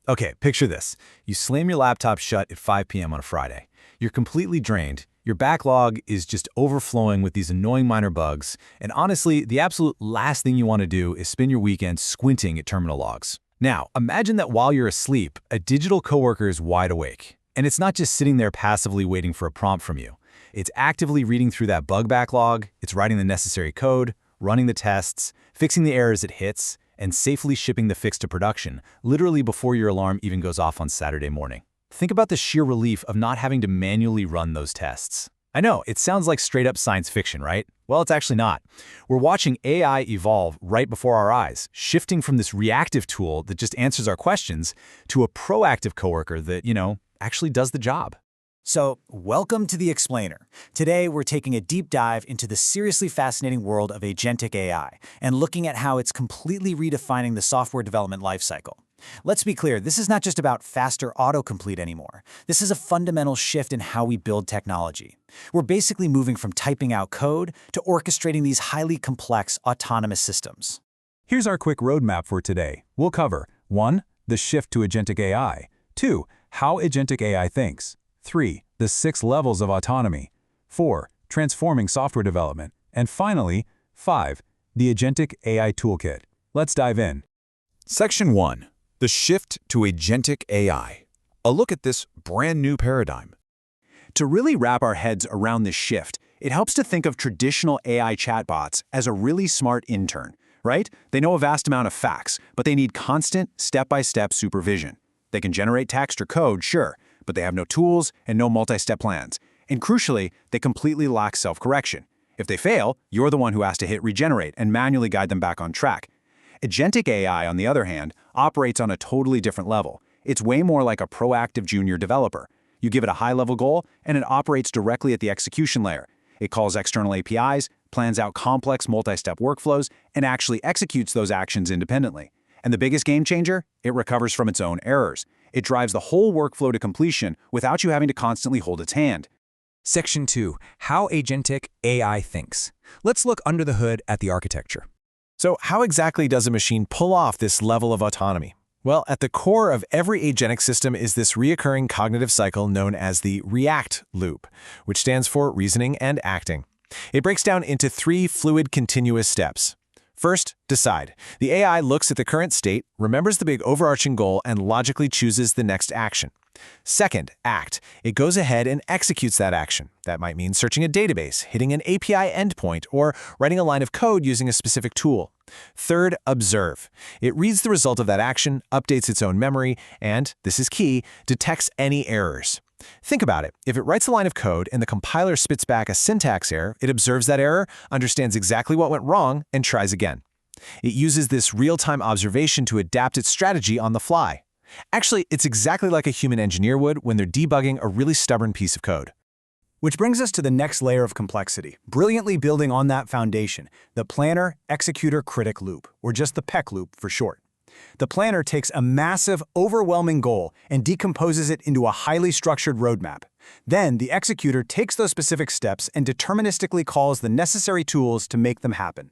Okay, picture this. You slam your laptop shut at 5 p.m. on a Friday. You're completely drained. Your backlog is just overflowing with these annoying minor bugs. And honestly, the absolute last thing you want to do is spend your weekend squinting at terminal logs. Now, imagine that while you're asleep, a digital coworker is wide awake. And it's not just sitting there passively waiting for a prompt from you. It's actively reading through that bug backlog, it's writing the necessary code, running the tests, fixing the errors it hits, and safely shipping the fix to production, literally before your alarm even goes off on Saturday morning. Think about the sheer relief of not having to manually run those tests. I know, it sounds like straight-up science fiction, right? Well, it's actually not. We're watching AI evolve right before our eyes, shifting from this reactive tool that just answers our questions to a proactive coworker that, actually does the job. So, welcome to The Explainer. Today, we're taking a deep dive into the seriously fascinating world of Agentic AI and looking at how it's completely redefining the software development lifecycle. Let's be clear, this is not just about faster autocomplete anymore. This is a fundamental shift in how we build technology. We're basically moving from typing out code to orchestrating these highly complex autonomous systems. Here's our quick roadmap for today. We'll cover 1. The shift to Agentic AI. 2. How Agentic AI thinks. 3. The 6 levels of autonomy. 4. Transforming software development. And finally, 5. The Agentic AI Toolkit. Let's dive in. Section 1. The shift to Agentic AI. A look at this brand new paradigm. To really wrap our heads around this shift, it helps to think of traditional AI chatbots as a really smart intern, right? They know a vast amount of facts, but they need constant, step-by-step supervision. They can generate text or code, sure, but they have no tools and no multi-step plans. And crucially, they completely lack self-correction. If they fail, you're the one who has to hit regenerate and manually guide them back on track. Agentic AI, on the other hand, operates on a totally different level. It's way more like a proactive junior developer. You give it a high-level goal, and it operates directly at the execution layer. It calls external APIs, plans out complex multi-step workflows, and actually executes those actions independently. And the biggest game changer? It recovers from its own errors. It drives the whole workflow to completion without you having to constantly hold its hand. Section 2. How Agentic AI thinks. Let's look under the hood at the architecture. So how exactly does a machine pull off this level of autonomy? Well, at the core of every agentic system is this recurring cognitive cycle known as the react loop, which stands for reasoning and acting. It breaks down into 3 fluid continuous steps. First, decide. The AI looks at the current state, remembers the big overarching goal, and logically chooses the next action. Second, act. It goes ahead and executes that action. That might mean searching a database, hitting an API endpoint, or writing a line of code using a specific tool. Third, observe. It reads the result of that action, updates its own memory, and, this is key, detects any errors. Think about it. If it writes a line of code and the compiler spits back a syntax error, it observes that error, understands exactly what went wrong, and tries again. It uses this real-time observation to adapt its strategy on the fly. Actually, it's exactly like a human engineer would when they're debugging a really stubborn piece of code. Which brings us to the next layer of complexity, brilliantly building on that foundation, the planner, executor, critic loop, or just the PEC loop for short. The planner takes a massive, overwhelming goal and decomposes it into a highly structured roadmap. Then, the executor takes those specific steps and deterministically calls the necessary tools to make them happen.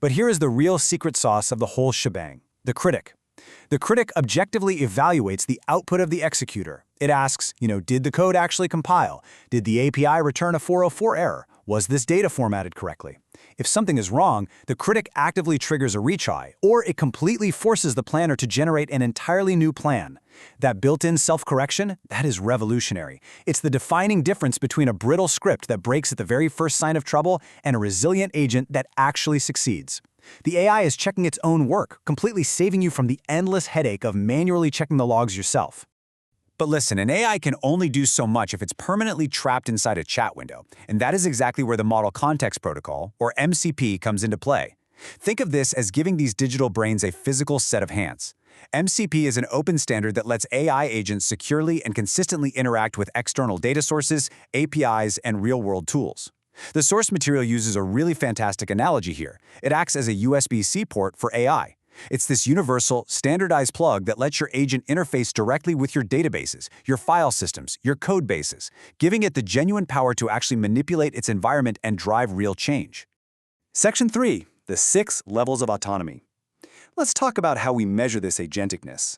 But here is the real secret sauce of the whole shebang, the critic. The critic objectively evaluates the output of the executor. It asks, did the code actually compile? Did the API return a 404 error? Was this data formatted correctly? If something is wrong, the critic actively triggers a retry, or it completely forces the planner to generate an entirely new plan. That built-in self-correction, that is revolutionary. It's the defining difference between a brittle script that breaks at the very first sign of trouble and a resilient agent that actually succeeds. The AI is checking its own work, completely saving you from the endless headache of manually checking the logs yourself. But listen, an AI can only do so much if it's permanently trapped inside a chat window, and that is exactly where the Model Context Protocol, or MCP, comes into play. Think of this as giving these digital brains a physical set of hands. MCP is an open standard that lets AI agents securely and consistently interact with external data sources, APIs, and real-world tools. The source material uses a really fantastic analogy here. It acts as a USB-C port for AI. It's this universal, standardized plug that lets your agent interface directly with your databases, your file systems, your code bases, giving it the genuine power to actually manipulate its environment and drive real change. Section 3. The 6 levels of autonomy. Let's talk about how we measure this agenticness.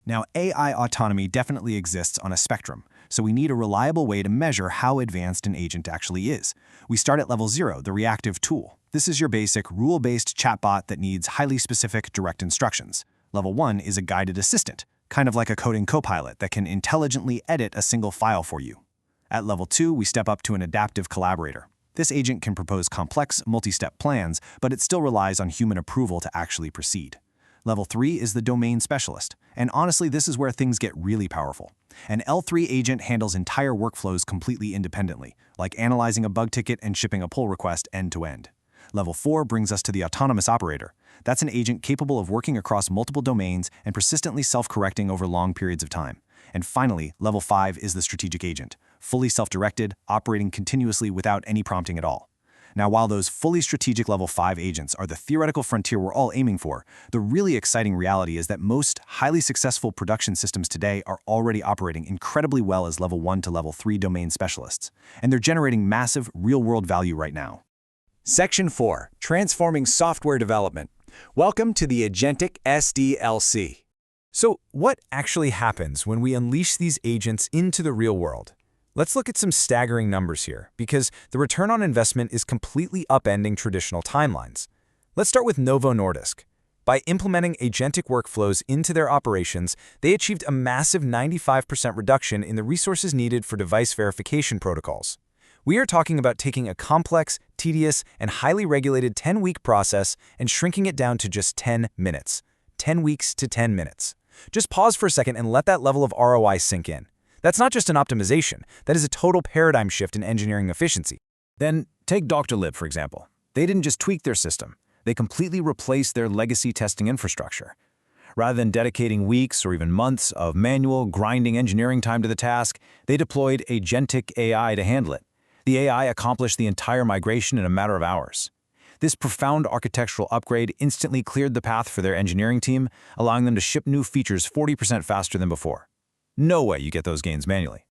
Now, AI autonomy definitely exists on a spectrum, so we need a reliable way to measure how advanced an agent actually is. We start at level 0, the reactive tool. This is your basic, rule-based chatbot that needs highly specific, direct instructions. Level 1 is a guided assistant, kind of like a coding copilot that can intelligently edit a single file for you. At level 2, we step up to an adaptive collaborator. This agent can propose complex, multi-step plans, but it still relies on human approval to actually proceed. Level 3 is the domain specialist, and honestly, this is where things get really powerful. An L3 agent handles entire workflows completely independently, like analyzing a bug ticket and shipping a pull request end-to-end. Level 4 brings us to the autonomous operator. That's an agent capable of working across multiple domains and persistently self-correcting over long periods of time. And finally, level 5 is the strategic agent, fully self-directed, operating continuously without any prompting at all. Now, while those fully strategic level 5 agents are the theoretical frontier we're all aiming for, the really exciting reality is that most highly successful production systems today are already operating incredibly well as level 1 to level 3 domain specialists, and they're generating massive, real-world value right now. Section 4. Transforming Software Development. Welcome to the Agentic SDLC. So, what actually happens when we unleash these agents into the real world? Let's look at some staggering numbers here, because the return on investment is completely upending traditional timelines. Let's start with Novo Nordisk. By implementing agentic workflows into their operations, they achieved a massive 95% reduction in the resources needed for device verification protocols. We are talking about taking a complex, tedious, and highly regulated 10-week process and shrinking it down to just 10 minutes. 10 weeks to 10 minutes. Just pause for a second and let that level of ROI sink in. That's not just an optimization, that is a total paradigm shift in engineering efficiency. Then take Doctor for example. They didn't just tweak their system, they completely replaced their legacy testing infrastructure. Rather than dedicating weeks or even months of manual, grinding engineering time to the task, they deployed Agentic AI to handle it. The AI accomplished the entire migration in a matter of hours. This profound architectural upgrade instantly cleared the path for their engineering team, allowing them to ship new features 40% faster than before. No way you get those gains manually.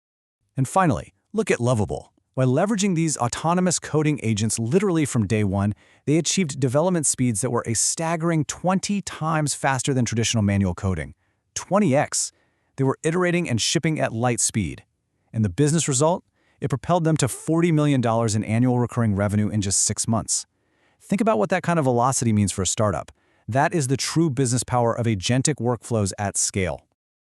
And finally, look at Lovable. By leveraging these autonomous coding agents literally from day one, they achieved development speeds that were a staggering 20 times faster than traditional manual coding. 20x. They were iterating and shipping at light speed. And the business result? It propelled them to $40 million in annual recurring revenue in just 6 months. Think about what that kind of velocity means for a startup. That is the true business power of agentic workflows at scale.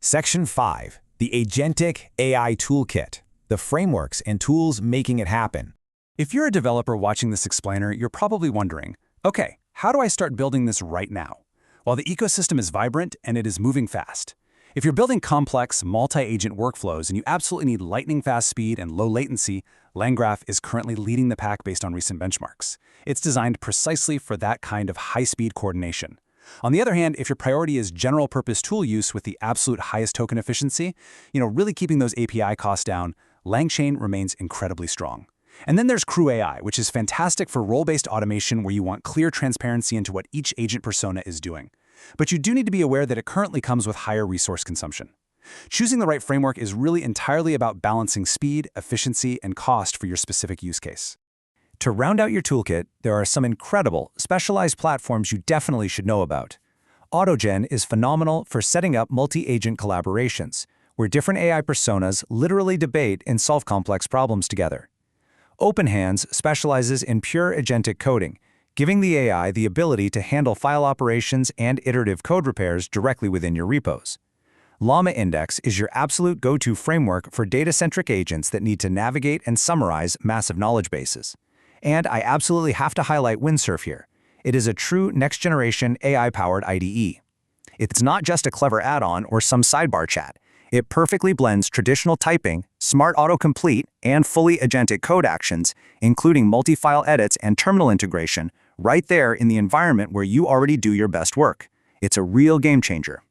Section 5. The Agentic AI Toolkit. The frameworks and tools making it happen. If you're a developer watching this explainer, you're probably wondering, okay, how do I start building this right now? Well, the ecosystem is vibrant and it is moving fast. If you're building complex, multi-agent workflows and you absolutely need lightning-fast speed and low latency, LangGraph is currently leading the pack based on recent benchmarks. It's designed precisely for that kind of high-speed coordination. On the other hand, if your priority is general-purpose tool use with the absolute highest token efficiency, really keeping those API costs down, LangChain remains incredibly strong. And then there's Crew AI, which is fantastic for role-based automation where you want clear transparency into what each agent persona is doing. But you do need to be aware that it currently comes with higher resource consumption. Choosing the right framework is really entirely about balancing speed, efficiency, and cost for your specific use case. To round out your toolkit, there are some incredible, specialized platforms you definitely should know about. AutoGen is phenomenal for setting up multi-agent collaborations, where different AI personas literally debate and solve complex problems together. OpenHands specializes in pure agentic coding, giving the AI the ability to handle file operations and iterative code repairs directly within your repos. Llama Index is your absolute go-to framework for data-centric agents that need to navigate and summarize massive knowledge bases. And I absolutely have to highlight Windsurf here. It is a true next-generation AI-powered IDE. It's not just a clever add-on or some sidebar chat. It perfectly blends traditional typing, smart autocomplete, and fully agentic code actions, including multi-file edits and terminal integration, right there in the environment where you already do your best work. It's a real game changer.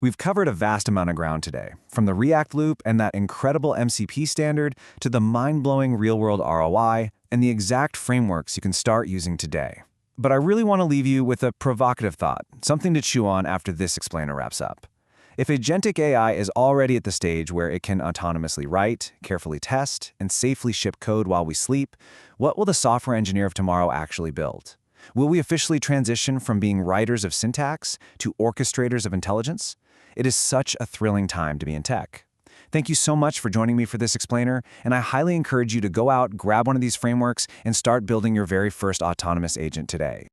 We've covered a vast amount of ground today, from the React loop and that incredible MCP standard to the mind-blowing real-world ROI and the exact frameworks you can start using today. But I really want to leave you with a provocative thought, something to chew on after this explainer wraps up. If Agentic AI is already at the stage where it can autonomously write, carefully test, and safely ship code while we sleep, what will the software engineer of tomorrow actually build? Will we officially transition from being writers of syntax to orchestrators of intelligence? It is such a thrilling time to be in tech. Thank you so much for joining me for this explainer, and I highly encourage you to go out, grab one of these frameworks, and start building your very first autonomous agent today.